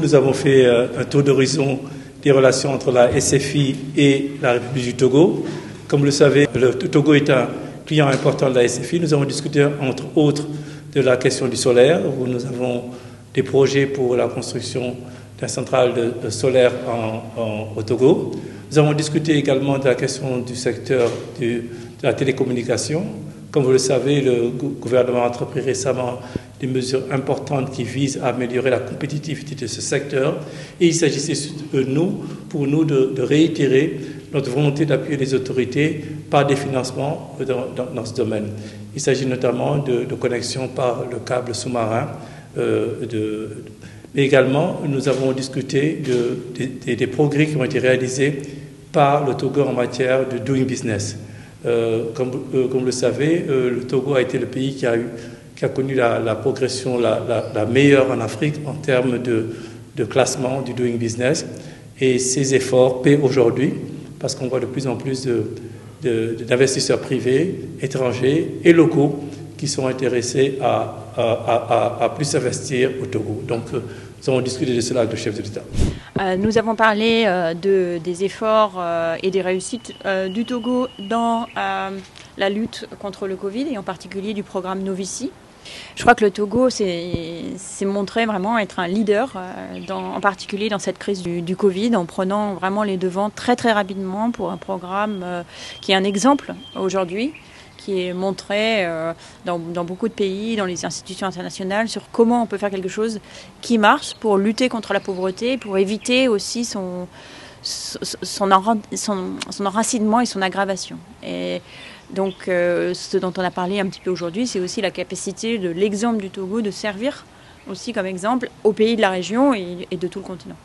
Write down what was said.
Nous avons fait un tour d'horizon des relations entre la SFI et la République du Togo. Comme vous le savez, le Togo est un client important de la SFI. Nous avons discuté, entre autres, de la question du solaire, où nous avons des projets pour la construction d'une centrale solaire au Togo. Nous avons discuté également de la question du secteur de la télécommunication. Comme vous le savez, le gouvernement a entrepris récemment des mesures importantes qui visent à améliorer la compétitivité de ce secteur. Et il s'agissait pour nous de réitérer notre volonté d'appuyer les autorités par des financements dans ce domaine. Il s'agit notamment de connexions par le câble sous-marin. Mais également, nous avons discuté des progrès qui ont été réalisés par le Togo en matière de doing business. Comme vous le savez, le Togo a été le pays qui a connu la progression la meilleure en Afrique en termes de classement du doing business. Et ces efforts paient aujourd'hui parce qu'on voit de plus en plus d'investisseurs privés, étrangers et locaux qui sont intéressés à plus investir au Togo. Donc, nous avons discuté de cela avec le chef de l'État. Nous avons parlé des efforts et des réussites du Togo dans la lutte contre le Covid et en particulier du programme Novici. Je crois que le Togo s'est montré vraiment être un leader, en particulier dans cette crise du Covid, en prenant vraiment les devants très très rapidement pour un programme qui est un exemple aujourd'hui, qui est montré dans beaucoup de pays, dans les institutions internationales, sur comment on peut faire quelque chose qui marche pour lutter contre la pauvreté, pour éviter aussi son enracinement et son aggravation. Et donc, ce dont on a parlé un petit peu aujourd'hui, c'est aussi la capacité de l'exemple du Togo de servir aussi comme exemple aux pays de la région et de tout le continent.